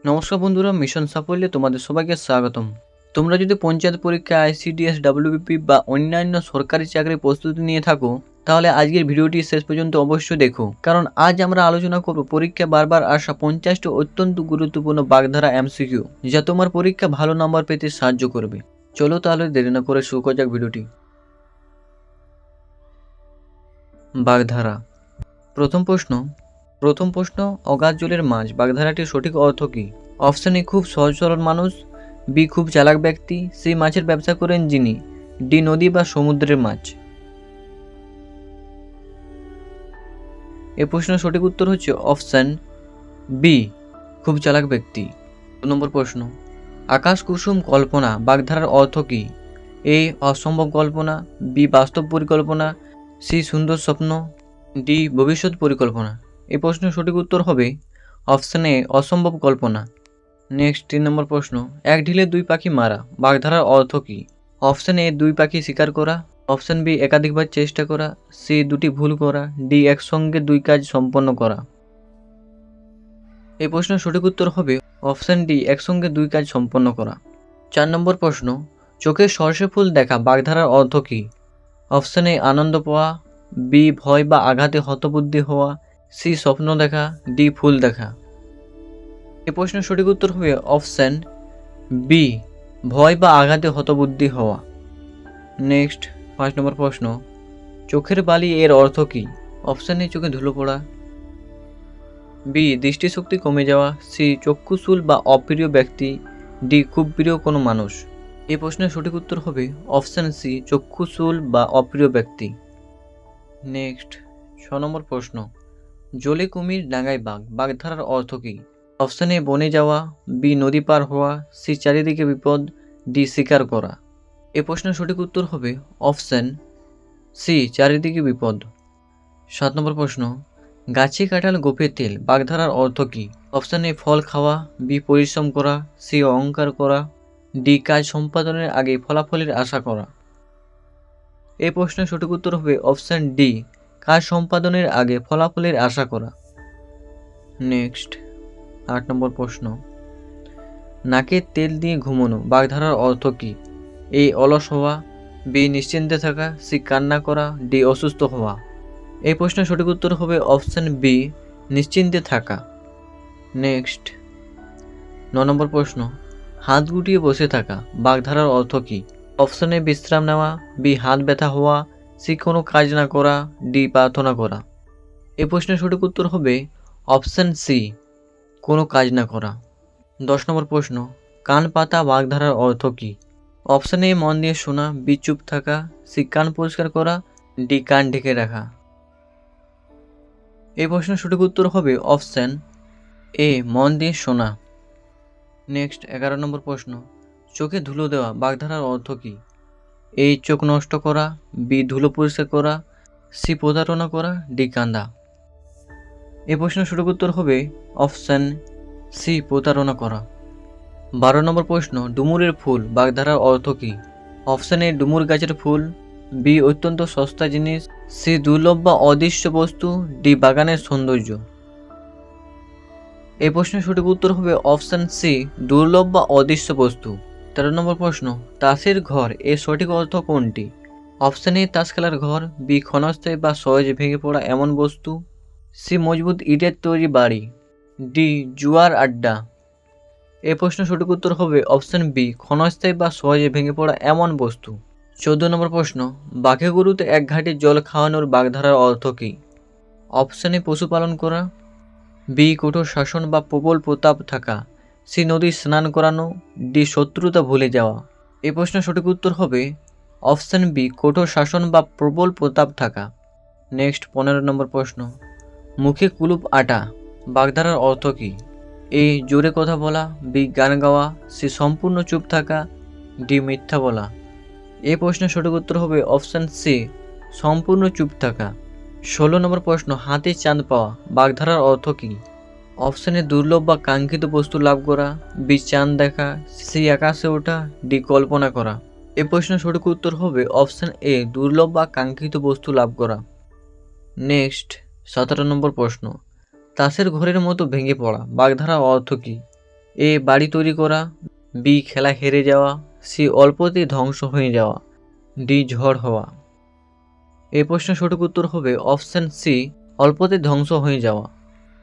নমস্কার বন্ধুরা, মিশন সাফল্যে তোমাদের সবাইকে স্বাগতম। তোমরা যদি পঞ্চায়েত পরীক্ষা, আইসিডিএস, ডাব্লিউবিপি বা অন্যান্য সরকারি চাকরির প্রস্তুতি নিয়ে থাকো, তাহলে আজকের ভিডিওটি শেষ পর্যন্ত অবশ্যই দেখো, কারণ আজ আমরা আলোচনা করব পরীক্ষা বারবার আসা 50টি অত্যন্ত গুরুত্বপূর্ণ বাগধারা এমসিকিউ, যা তোমার পরীক্ষা ভালো নম্বর পেতে সাহায্য করবে। চলো তাহলে দেরি না করে শুরু করা যাক ভিডিওটি। বাগধারা। প্রথম প্রশ্ন, অগাধ জলের মাছ বাগধারাটির সঠিক অর্থ কী? অপশন এ খুব সহজ সরল মানুষ, বি খুব চালাক ব্যক্তি, সি মাছের ব্যবসা করেন যিনি, ডি নদী বা সমুদ্রের মাছ। এই প্রশ্নের সঠিক উত্তর হচ্ছে অপশন বি, খুব চালাক ব্যক্তি। 2 নম্বর প্রশ্ন, আকাশ কুসুম কল্পনা বাগধারার অর্থ কী? এ অসম্ভব কল্পনা, বি বাস্তব পরিকল্পনা, সি সুন্দর স্বপ্ন, ডি ভবিষ্যৎ পরিকল্পনা। এই প্রশ্নের সঠিক উত্তর হবে অপশন এ অসম্ভব কল্পনা। নেক্সট 3 নম্বর প্রশ্ন, এক ঢিলে দুই পাখি মারা বাগধারার অর্থ কী? অপশন এ দুই পাখি শিকার করা, অপশন বি একাধিকবার চেষ্টা করা, সি দুটি ভুল করা, ডি একসঙ্গে দুই কাজ সম্পন্ন করা। এই প্রশ্নের সঠিক উত্তর হবে অপশন ডি একসঙ্গে দুই কাজ সম্পন্ন করা। 4 নম্বর প্রশ্ন, চোখে সর্ষে ফুল দেখা বাগধারার অর্থ কী? অপশন এ আনন্দ পাওয়া, বি ভয় বা আঘাতে হতবুদ্ধি হওয়া, সি স্বপ্ন দেখা, ডি ফুল দেখা। এই প্রশ্নের সঠিক উত্তর হবে অপশন বি ভয় বা আঘাতে হতবুদ্ধি হওয়া। নেক্সট 5 নম্বর প্রশ্ন, চোখের বালি এর অর্থ কী? অপশন এ চোখে ধুলো পড়া, বি দৃষ্টিশক্তি কমে যাওয়া, সি চক্ষুশূল বা অপ্রিয় ব্যক্তি, ডি খুব প্রিয় কোনো মানুষ। এই প্রশ্নের সঠিক উত্তর হবে অপশন সি চক্ষুশূল বা অপ্রিয় ব্যক্তি। নেক্সট 6 নম্বর প্রশ্ন, জলে কুমির ডাঙায় বাঘ বাগধারার অর্থ কী? অপশন এ বনে যাওয়া, বি নদী পার হওয়া, সি চারিদিকে বিপদ, ডি শিকার করা। এ প্রশ্নের সঠিক উত্তর হবে অপশন সি চারিদিকে বিপদ। 7 নম্বর প্রশ্ন, গাছে কাঁঠাল গোপে তেল বাগধারার অর্থ কী? অপশন এ ফল খাওয়া, বি পরিশ্রম করা, সি অহংকার করা, ডি কাজ সম্পাদনের আগে ফলাফলের আশা করা। এই প্রশ্নের সঠিক উত্তর হবে অপশন ডি কাজ সম্পাদনের আগে ফলাফলের আশা করা। নেক্সট 8 নম্বর প্রশ্ন, নাকে তেল দিয়ে ঘুমানো বাগধারার অর্থ কী? এ অলস হওয়া, বি নিশ্চিন্তে থাকা, সি কান্না করা, ডি অসুস্থ হওয়া। এই প্রশ্নের সঠিক উত্তর হবে অপশন বি নিশ্চিন্তে থাকা। নেক্সট 9 নম্বর প্রশ্ন, হাত গুটিয়ে বসে থাকা বাগধারার অর্থ কী? অপশন এ বিশ্রাম নেওয়া, বি হাত ব্যথা হওয়া, সি কোনো কাজ না করা, ডি প্রার্থনা করা। এই প্রশ্নের সঠিক উত্তর হবে অপশন সি কোনো কাজ না করা। 10 নম্বর প্রশ্ন, কান পাতা বাগধারার অর্থ কী? অপশন এ মন দিয়ে শোনা, বি চুপ থাকা, সি কান পরিষ্কার করা, ডি কান ঢেকে রাখা। এই প্রশ্নের সঠিক উত্তর হবে অপশন এ মন দিয়ে শোনা। নেক্সট 11 নম্বর প্রশ্ন, চোখে ধুলো দেওয়া বাগধারার অর্থ কী? এ চোখ নষ্ট করা, বি ধুলো পরিষ্কার করা, সি প্রতারণা করা, ডি কান্দা। এই প্রশ্নের সঠিক উত্তর হবে অপশন সি প্রতারণা করা। 12 নম্বর প্রশ্ন, ডুমুরের ফুল বাগধারার অর্থ কী? অপশন এ ডুমুর গাছের ফুল, বি অত্যন্ত সস্তা জিনিস, সি দুর্লভ বা অদৃশ্য বস্তু, ডি বাগানের সৌন্দর্য। এই প্রশ্নের সঠিক উত্তর হবে অপশন সি দুর্লভ বা অদৃশ্য বস্তু। 13 নম্বর প্রশ্ন, তাসের ঘর এর সঠিক অর্থ কোনটি? অপশন এ তাস খেলার ঘর, বি ক্ষণস্থায়ী বা সহজে ভেঙে পড়া এমন বস্তু, সি মজবুত ইটের তৈরি বাড়ি, ডি জুয়ার আড্ডা। এই প্রশ্নের সঠিক উত্তর হবে অপশন বি ক্ষণস্থায়ী বা সহজে ভেঙে পড়া এমন বস্তু। 14 নম্বর প্রশ্ন, বাঘে গরুতে এক ঘাটে জল খাওয়ানোর বাগধারার অর্থ কী? অপশন এ পশুপালন করা, বি কঠোর শাসন বা প্রবল প্রতাপ থাকা, সি নদী স্নান করানো, ডি শত্রুতা ভুলে যাওয়া। এই প্রশ্নের সঠিক উত্তর হবে অপশন বি কঠোর শাসন বা প্রবল প্রতাপ থাকা। নেক্সট 15 নম্বর প্রশ্ন, মুখে কুলুপ আটা বাগধারার অর্থ কী? এ জোরে কথা বলা, বি গান গাওয়া, সি সম্পূর্ণ চুপ থাকা, ডি মিথ্যা বলা। এই প্রশ্নের সঠিক উত্তর হবে অপশন সি সম্পূর্ণ চুপ থাকা। 16 নম্বর প্রশ্ন, হাতে চাঁদ পাওয়া বাগধারার অর্থ কী? অপশনে দুর্লভ বা কাঙ্ক্ষিত বস্তু লাভ করা, বি চাঁদ দেখা, সি আকাশে ওঠা, ডি কল্পনা করা। এই প্রশ্নের সঠিক উত্তর হবে অপশন এ দুর্লভ বা কাঙ্ক্ষিত বস্তু লাভ করা। নেক্সট 17 নম্বর প্রশ্ন, তাসের ঘরের মতো ভেঙে পড়া বাগধারার অর্থ কী? এ বাড়ি তৈরি করা, বি খেলা হেরে যাওয়া, সি অল্পতেই ধ্বংস হয়ে যাওয়া, ডি ঝড় হওয়া। এই প্রশ্নের সঠিক উত্তর হবে অপশন সি, অল্পতে ধ্বংস হয়ে যাওয়া।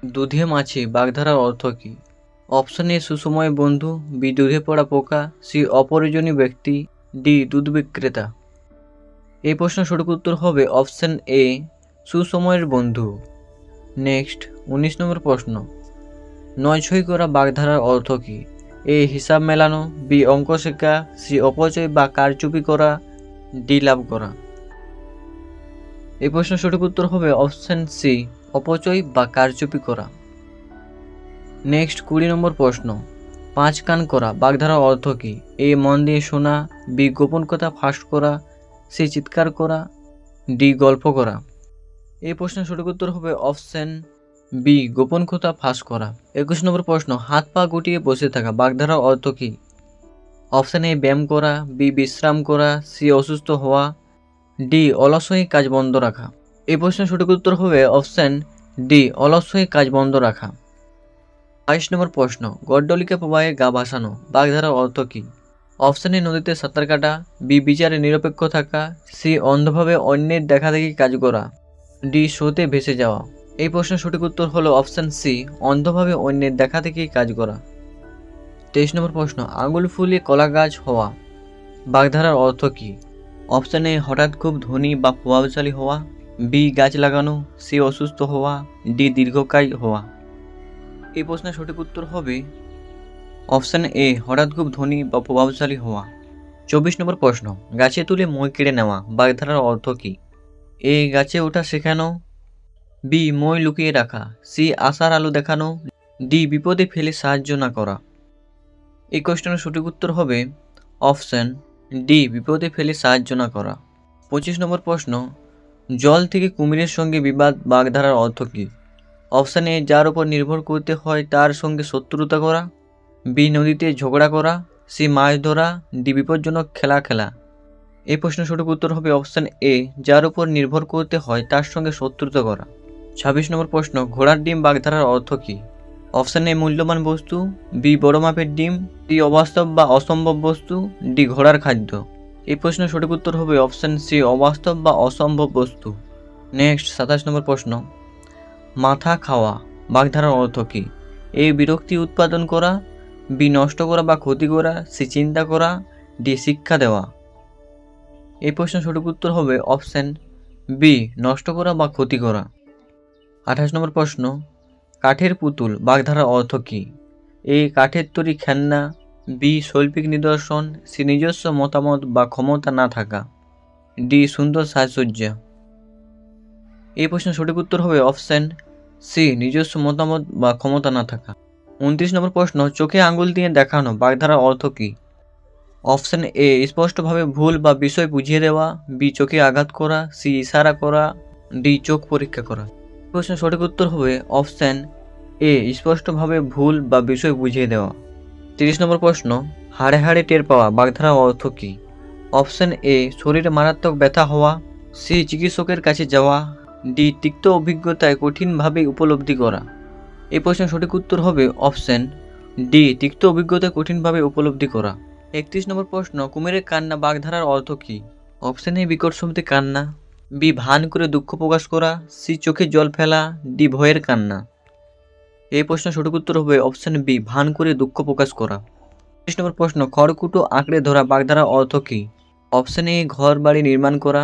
দুধে মাছি বাগধারার অর্থ কী? অপশন এ সুসময় বন্ধু, বি দুধে পড়া পোকা, সি অপ্রয়োজনীয় ব্যক্তি, ডি দুধ বিক্রেতা। এই প্রশ্নের সঠিক উত্তর হবে অপশন এ, সুসময়ের বন্ধু। নেক্সট 19 নম্বর প্রশ্ন, নয়ছই করা বাগধারার অর্থ কী? এ হিসাব মেলানো, বি অঙ্ক শেখা, সি অপচয় বা কারচুপি করা, ডি লাভ করা। এই প্রশ্নের সঠিক উত্তর হবে অপশন সি, অপচয় বা কারচুপি করা। নেক্সট 20 নম্বর প্রশ্ন, পাঁচ কান করা বাগধারার অর্থ কী? এ মন দিয়ে শোনা, বি গোপন কথা ফাঁস করা, সি চিৎকার করা, ডি গল্প করা। এই প্রশ্নের সঠিক উত্তর হবে অপশন বি, গোপন কথা ফাঁস করা। 21 নম্বর প্রশ্ন, হাত পা গুটিয়ে বসে থাকা বাগধারার অর্থ কী? অপশন এ ব্যায়াম করা, বি বিশ্রাম করা, সি অসুস্থ হওয়া, ডি অলস হয়ে কাজ বন্ধ রাখা। এই প্রশ্নের সঠিক উত্তর হবে অপশন ডি, অলস হয়ে কাজ বন্ধ রাখা। 22 নম্বর প্রশ্ন, গড্ডলিকা প্রবাহে গা ভাসানো বাগধারার অর্থ কী? অপশন এ নদীতে সাঁতার কাটা, বি বিচারে নিরপেক্ষ থাকা, সি অন্ধভাবে অন্যের দেখাদেখি কাজ করা, ডি স্রোতে ভেসে যাওয়া। এই প্রশ্নের সঠিক উত্তর হলো অপশন সি, অন্ধভাবে অন্যের দেখাদেখি কাজ করা। 23 নম্বর প্রশ্ন, আঙুল ফুলিয়ে কলা গাছ হওয়া বাগধারার অর্থ কী? অপশন এ হঠাৎ খুব ধনী বা প্রভাবশালী হওয়া, বি গাছ লাগানো, সি অসুস্থ হওয়া, ডি দীর্ঘকায় হওয়া। এই প্রশ্নের সঠিক উত্তর হবে অপশন এ, হঠাৎ খুব ধনী বা প্রভাবশালী হওয়া। 24 নম্বর প্রশ্ন, গাছে তুলে মই কেড়ে নেওয়া বাগধারার অর্থ কী? এ গাছে ওঠা শেখানো, বি মই লুকিয়ে রাখা, সি আশার আলো দেখানো, ডি বিপদে ফেলে সাহায্য না করা। এই কোশ্চেনের সঠিক উত্তর হবে অপশন ডি, বিপদে ফেলে সাহায্য না করা। 25 নম্বর প্রশ্ন, জল থেকে কুমিরের সঙ্গে বিবাদ বাগধারার অর্থ কী? অপশন এ, যার উপর নির্ভর করতে হয় তার সঙ্গে শত্রুতা করা, বি নদীতে ঝগড়া করা, সি মাছ ধরা, ডি বিপজ্জনক খেলা খেলা। এই প্রশ্নের সঠিক উত্তর হবে অপশন এ, যার উপর নির্ভর করতে হয় তার সঙ্গে শত্রুতা করা। 26 নম্বর প্রশ্ন, ঘোড়ার ডিম বাগধারার অর্থ কী? অপশন এ মূল্যবান বস্তু, বি বড় মাপের ডিম, সি অবাস্তব বা অসম্ভব বস্তু, ডি ঘোড়ার খাদ্য। এই প্রশ্নের সঠিক উত্তর হবে অপশন সি, অবাস্তব বা অসম্ভব বস্তু। নেক্সট 27 নম্বর প্রশ্ন, মাথা খাওয়া বাগধারার অর্থ কী? এ বিরক্তি উৎপাদন করা, বি নষ্ট করা বা ক্ষতি করা, সি চিন্তা করা, ডি শিক্ষা দেওয়া। এই প্রশ্নের সঠিক উত্তর হবে অপশন বি, নষ্ট করা বা ক্ষতি করা। 28 নম্বর প্রশ্ন, কাঠের পুতুল বাগধারার অর্থ কী? এ কাঠের তৈরি খেলনা, বি শৈল্পিক নিদর্শন, সি নিজস্ব মতামত বা ক্ষমতা না থাকা, ডি সুন্দর সাজসজ্জা। এই প্রশ্নের সঠিক উত্তর হবে অপশন সি, নিজস্ব মতামত বা ক্ষমতা না থাকা। 29 নম্বর প্রশ্ন, চোখে আঙ্গুল দিয়ে দেখানো বাগধারার অর্থ কী? অপশন এ, স্পষ্টভাবে ভুল বা বিষয় বুঝিয়ে দেওয়া, বি চোখে আঘাত করা, সি ইশারা করা, ডি চোখ পরীক্ষা করা। প্রশ্নের সঠিক উত্তর হবে অপশন এ, স্পষ্টভাবে ভুল বা বিষয় বুঝিয়ে দেওয়া। 30 নম্বর প্রশ্ন, হাড়ে হাড়ে টের পাওয়া বাগধারার অর্থ কী? অপশন এ, শরীরে মারাত্মক ব্যথা হওয়া, সি চিকিৎসকের কাছে যাওয়া, ডি তিক্ত অভিজ্ঞতায় কঠিনভাবে উপলব্ধি করা। এই প্রশ্নের সঠিক উত্তর হবে অপশন ডি, তিক্ত অভিজ্ঞতায় কঠিনভাবে উপলব্ধি করা। 31 নম্বর প্রশ্ন, কুমিরের কান্না বাগধারার অর্থ কী? অপশন এ, বিকট শব্দে কান্না, বি ভান করে দুঃখ প্রকাশ করা, সি চোখে জল ফেলা, ডি ভয়ের কান্না। এই প্রশ্নের সঠিক উত্তর হবে অপশন বি, ভান করে দুঃখ প্রকাশ করা। 30 নম্বর প্রশ্ন, খড়কুটো আঁকড়ে ধরা বাগধারার অর্থ কী? অপশন এ, ঘর বাড়ি নির্মাণ করা,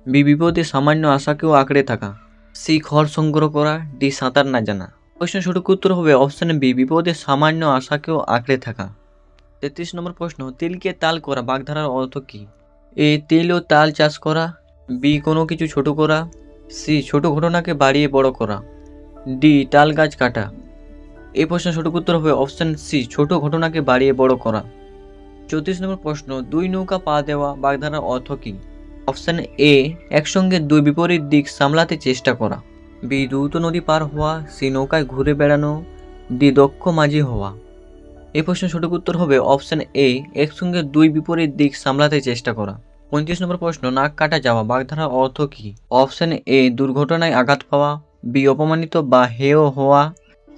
বি বিপদে সামান্য আশাকেও আঁকড়ে থাকা, সি খড় সংগ্রহ করা, ডি সাঁতার না জানা। প্রশ্নের সঠিক উত্তর হবে অপশন বি, বিপদে সামান্য আশাকেও আঁকড়ে থাকা। 33 নম্বর প্রশ্ন, তিলকে তাল করা বাগধারার অর্থ কী? এ তিল ও তাল চাষ করা, বি কোনো কিছু ছোট করা, সি ছোট ঘটনাকে বাড়িয়ে বড় করা, ডি তাল গাছ কাটা। এই প্রশ্নের সঠিক উত্তর হবে অপশন সি, ছোট ঘটনাকে বাড়িয়ে বড় করা। 34 নম্বর প্রশ্ন, দুই নৌকা পা দেওয়া বাগধারার অর্থ কী? অপশন এ, একসঙ্গে দুই বিপরীত দিক সামলাতে চেষ্টা করা, বি দ্রুত নদী পার হওয়া, সি নৌকায় ঘুরে বেড়ানো, ডি দক্ষ মাঝি হওয়া। এই প্রশ্নের সঠিক উত্তর হবে অপশন এ, একসঙ্গে দুই বিপরীত দিক সামলাতে চেষ্টা করা। 35 নম্বর প্রশ্ন, নাক কাটা যাওয়া বাগধারার অর্থ কী? অপশন এ, দুর্ঘটনায় আঘাত পাওয়া, বি অপমানিত বা হেয় হওয়া,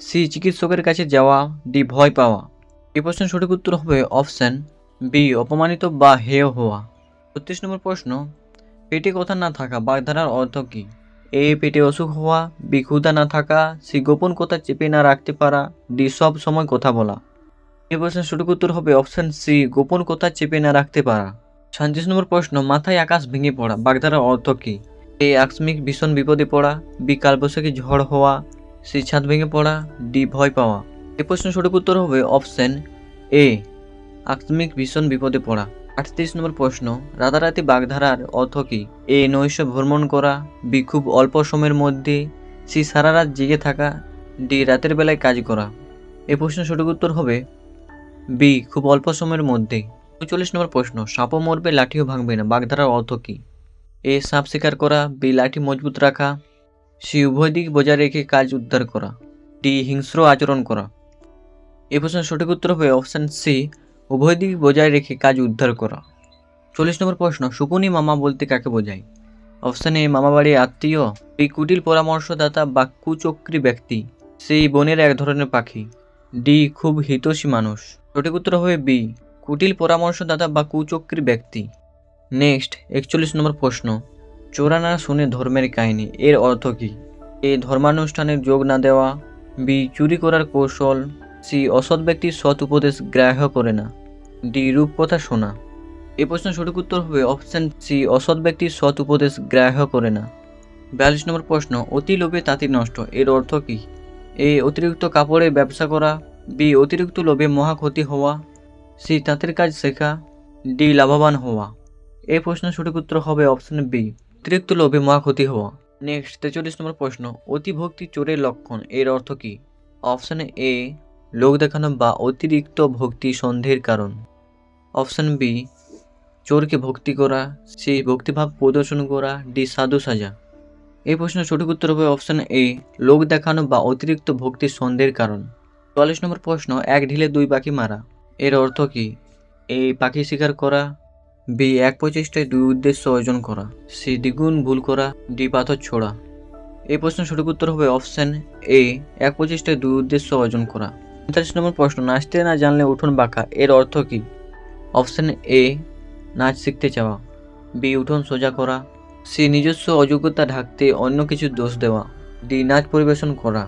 সি চিকিৎসকের কাছে যাওয়া, ডি ভয় পাওয়া। এই প্রশ্নের সঠিক উত্তর হবে অপশন বি, অপমানিত বা হেয় হওয়া। 36 নম্বর প্রশ্ন, পেটে কথা না থাকা বাগধারার অর্থ কী? এ, পেটে অসুখ হওয়া, বি, ক্ষুধা না থাকা, সি, গোপন কথা চেপে না রাখতে পারা, ডি, সব সময় কথা বলা। এই প্রশ্নের সঠিক উত্তর হবে অপশন সি, গোপন কথা চেপে না রাখতে পারা। 37 নম্বর প্রশ্ন, মাথায় আকাশ ভেঙে পড়া বাগধারার অর্থ কী? এ, আকস্মিক ভীষণ বিপদে পড়া, বি, কালবৈশাখী ঝড় হওয়া, সি, ছাদ ভেঙে পড়া, ডি, ভয় পাওয়া। এই প্রশ্নের সঠিক উত্তর হবে অপশন এ, আকস্মিক ভীষণ বিপদে পড়া। 38 নম্বর প্রশ্ন, রাতারাতি বাগধারার অর্থ কী? এ, নৈশ ভ্রমণ করা, বি, খুব অল্প সময়ের মধ্যে, সি, সারা রাত জেগে থাকা, ডি, রাতের বেলায় কাজ করা। এই প্রশ্নের সঠিক উত্তর হবে বি, খুব অল্প সময়ের মধ্যে। 39 নম্বর প্রশ্ন, সাপও মরবে লাঠিও ভাঙবে না বাগধারার অর্থ কী? এ, সাপ শিকার করা, বি, লাঠি মজবুত রাখা, সি, উভয় দিক বজায় রেখে কাজ উদ্ধার করা, ডি, হিংস্র আচরণ করা। এই প্রশ্নের সঠিক উত্তর হবে অপশান সি, উভয় দিক বজায় রেখে কাজ উদ্ধার করা। 40 নম্বর প্রশ্ন, শকুনি মামা বলতে কাকে বোঝায়? অপশান এ, মামাবাড়ির আত্মীয়, বি, কুটিল পরামর্শদাতা বা কুচক্রী ব্যক্তি, সি, বনের এক ধরনের পাখি, ডি, খুব হিতৈষী মানুষ। সঠিক উত্তর হবে বি, কুটিল পরামর্শদাতা বা কুচক্রী ব্যক্তি। নেক্সট 41 নম্বর প্রশ্ন, চোরানা শুনে ধর্মের কাহিনী এর অর্থ কী? এ, ধর্মানুষ্ঠানের যোগ না দেওয়া, বি, চুরি করার কৌশল, সি, অসৎ ব্যক্তির সৎ উপদেশ গ্রাহ্য করে না, ডি, রূপকথা শোনা। এই প্রশ্নের সঠিক উত্তর হবে অপশান সি, অসৎ ব্যক্তির সৎ উপদেশ গ্রাহ্য করে না। 42 নম্বর প্রশ্ন, অতি লোভে তাঁতি নষ্ট এর অর্থ কী? এ, অতিরিক্ত কাপড়ের ব্যবসা করা, বি, অতিরিক্ত লোভে মহা ক্ষতি হওয়া, সি, তাঁতের কাজ শেখা, ডি, লাভবান হওয়া। এই প্রশ্নের সঠিক উত্তর হবে অপশান বি, অতিরিক্ত লোভে মহা ক্ষতি হওয়া। নেক্সট 43 নম্বর প্রশ্ন, অতিভক্তি চোরের লক্ষণ এর অর্থ কী? অপশান এ, লোক দেখানো বা অতিরিক্ত ভক্তি সন্দেহের কারণ, অপশান বি, চোরকে ভক্তি করা, সি, ভক্তিভাব প্রদর্শন করা, ডি, সাধু সাজা। এই প্রশ্নের সঠিক উত্তর হবে অপশান এ, লোক দেখানো বা অতিরিক্ত ভক্তির সন্দেহের কারণ। 44 নম্বর প্রশ্ন, এক ঢিলে দুই পাখি মারা এর অর্থ কী? এ, পাখি শিকার করা, বি, এক প্রচেষ্টায় দুই উদ্দেশ্য অর্জন করা, সি, দ্বিগুণ ভুল করা, ডি, পাথর ছোড়া। এই প্রশ্নের সঠিক উত্তর হবে অপশান এ, এক প্রচেষ্টায় দুই উদ্দেশ্য অর্জন করা। 45 নম্বর প্রশ্ন, নাচতে না জানলে উঠোন বাঁকা এর অর্থ কী? অপশান এ, নাচ শিখতে চাওয়া, বি, উঠোন সোজা করা, সি, নিজস্ব অযোগ্যতা ঢাকতে অন্য কিছুর দোষ দেওয়া, ডি, নাচ পরিবেশন করা।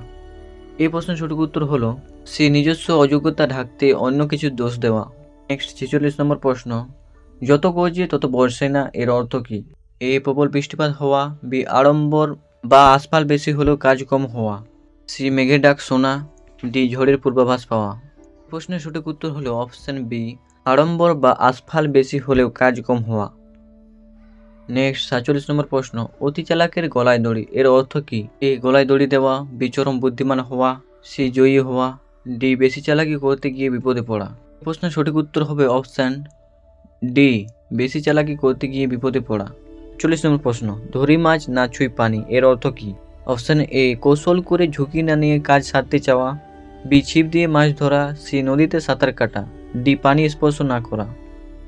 এই প্রশ্নের সঠিক উত্তর হলো সি, নিজস্ব অযোগ্যতা ঢাকতে অন্য কিছুর দোষ দেওয়া। নেক্সট 46 নম্বর প্রশ্ন, যত গর্জে তত বর্ষে না এর অর্থ কী? এ, প্রবল বৃষ্টিপাত হওয়া, বি, আড়ম্বর বা আশফাল বেশি হলেও কাজ কম হওয়া, সি, মেঘের ডাক শোনা, ডি, ঝড়ের পূর্বাভাস পাওয়া। প্রশ্নের সঠিক উত্তর হলো অপশান বি, আড়ম্বর বা আশফাল বেশি হলেও কাজ কম হওয়া। নেক্সট 47 নম্বর প্রশ্ন, অতি চালাকের গলায় দড়ি এর অর্থ কী? এ, গলায় দড়ি দেওয়া, বি, চরম বুদ্ধিমান হওয়া, সি, জয়ী হওয়া, ডি, বেশি চালাকি করতে গিয়ে বিপদে পড়া। প্রশ্নের সঠিক উত্তর হবে অপশান ডি, বেশি চালাকি করতে গিয়ে বিপদে পড়া। 40 নম্বর প্রশ্ন, ধরি মাছ না ছুঁই পানি এর অর্থ কী? অপশান এ, কৌশল করে ঝুঁকি না নিয়ে কাজ সারতে চাওয়া, বি, ছিপ দিয়ে মাছ ধরা, সি, নদীতে সাঁতার কাটা, ডি, পানি স্পর্শ না করা।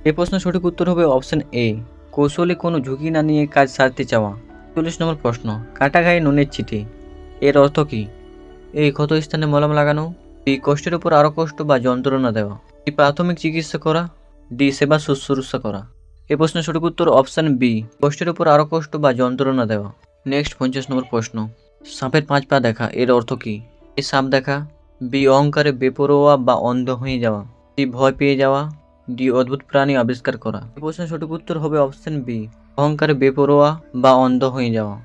এই প্রশ্নের সঠিক উত্তর হবে অপশান এ, কৌশলে কোনো ঝুঁকি না নিয়ে কাজ সারতে চাওয়া। 40 নম্বর প্রশ্ন, কাটা গায়ে নুনের ছিটে এর অর্থ কী? এ, ক্ষত স্থানে মলম লাগানো, বি, কষ্টের উপর আরও কষ্ট বা যন্ত্রণা দেওয়া, ডি, প্রাথমিক চিকিৎসা করা, ডি, সেবা শুশ্রূষা করা। এই প্রশ্নের সঠিক উত্তর অপশান বি, কষ্টের উপর আরও কষ্ট বা যন্ত্রণা দেওয়া। নেক্সট 50 নম্বর প্রশ্ন, সাপের 5 পা দেখা এর অর্থ কী? এ, সাপ দেখা, বি, অহংকারে বেপরোয়া বা অন্ধ হয়ে যাওয়া, সি, ভয় পেয়ে যাওয়া, ডি, অদ্ভুত প্রাণী আবিষ্কার করা। এই প্রশ্নের সঠিক উত্তর হবে অপশান বি, অহংকারে বেপরোয়া বা অন্ধ হয়ে যাওয়া।